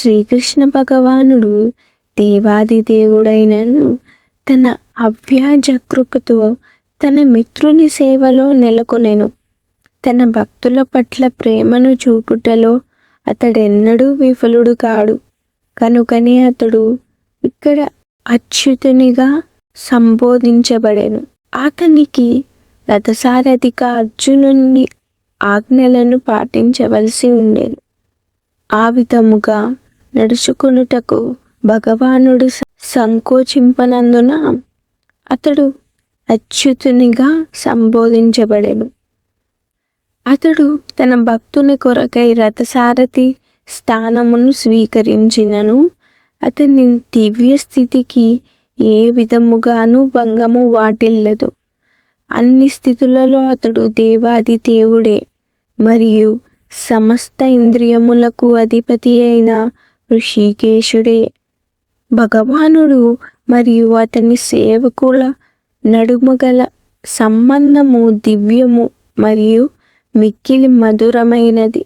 శ్రీకృష్ణ భగవానుడు దేవాది దేవుడైనను తన అవ్యాజ కృపతో తన మిత్రుని సేవలో నెలకొనెను. తన భక్తుల పట్ల ప్రేమను చూపుటలో అతడెన్నడూ విఫలుడు కాడు. కనుకనే అతడు ఇక్కడ అచ్యుతునిగా సంబోధించబడెను. అతనికి రథసారథిగా అర్జునుని ఆజ్ఞలను పాటించవలసి ఉండేది. ఆ విధముగా నడుచుకొనుటకు భగవానుడు సంకోచింపనందున అతడు అచ్యుతునిగా సంబోధించబడెను. అతడు తన భక్తుని కొరకై రథసారథి స్థానమును స్వీకరించినను అతని దివ్య స్థితికి ఏ విధముగాను భంగము వాటిల్లదు. అన్ని స్థితులలో అతడు దేవాది దేవుడే మరియు సమస్త ఇంద్రియములకు అధిపతి అయిన ఋషికేశుడే. భగవానుడు మరియు అతని సేవకుల నడుమ గల సంబంధము దివ్యము మరియు మిక్కిలి మధురమైనది.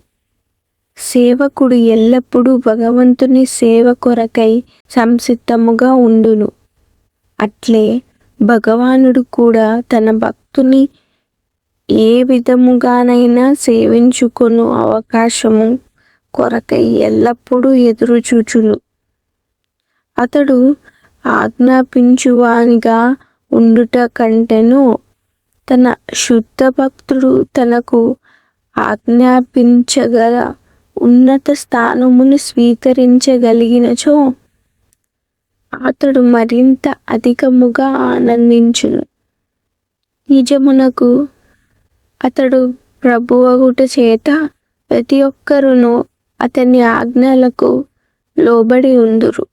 సేవకుడు ఎల్లప్పుడూ భగవంతుని సేవ కొరకై సంసిద్ధముగా ఉండును. అట్లే భగవానుడు కూడా తన భక్తుని ఏ విధముగానైనా సేవించుకొను అవకాశము కొరకై ఎల్లప్పుడూ ఎదురుచూచును. అతడు ఆజ్ఞాపించువానిగా ఉండుట కంటెను తన శుద్ధ భక్తుడు తనకు ఆజ్ఞాపించగల ఉన్నత స్థానమును స్వీకరించగలిగినచో అతడు మరింత అధికముగా ఆనందించును. నిజమునకు అతడు ప్రభువగుట చేత ప్రతి ఒక్కరును అతని ఆజ్ఞలకు లోబడి ఉందురు.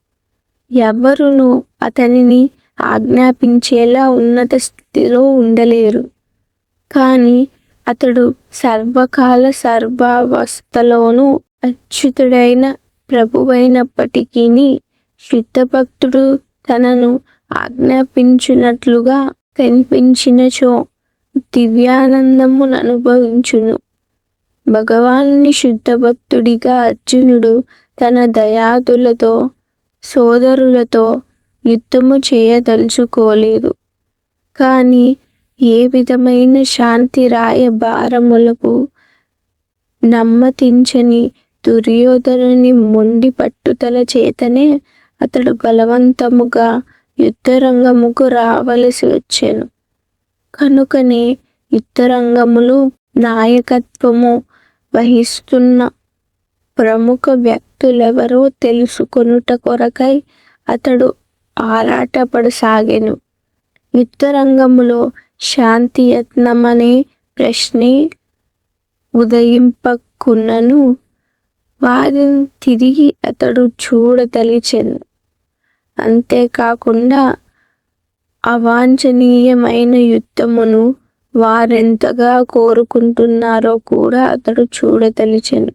ఎవరును అతనిని ఆజ్ఞాపించేలా ఉన్నత స్థితిలో ఉండలేరు. కానీ అతడు సర్వకాల సర్వావస్థలోనూ అచ్యుతుడైన ప్రభువైనప్పటికీ శుద్ధ భక్తుడు తనను ఆజ్ఞాపించినట్లుగా కనిపించినచో దివ్యానందమును అనుభవించును. భగవానుని శుద్ధ భక్తుడిగా అర్జునుడు తన దయాదులతో సోదరులతో యుద్ధము చేయదలుచుకోలేదు. కానీ ఏ విధమైన శాంతి రాయబారములకు నమ్మతించని దుర్యోధనుని మొండి పట్టుదల చేతనే అతడు బలవంతముగా యుద్ధరంగముకు రావలసి వచ్చెను. కనుకనే యుద్ధరంగములు నాయకత్వము వహిస్తున్న ప్రముఖ వ్యక్తులెవరో తెలుసుకొనుట కొరకై అతడు ఆరాటపడసాగెను. యుద్ధరంగములో శాంతి యత్నమనే ప్రశ్నే ఉదయింపకున్నను వారిని తిరిగి అతడు చూడదలిచెను. అంతేకాకుండా అవాంఛనీయమైన యుద్ధమును వారెంతగా కోరుకుంటున్నారో కూడా అతడు చూడదలిచెను.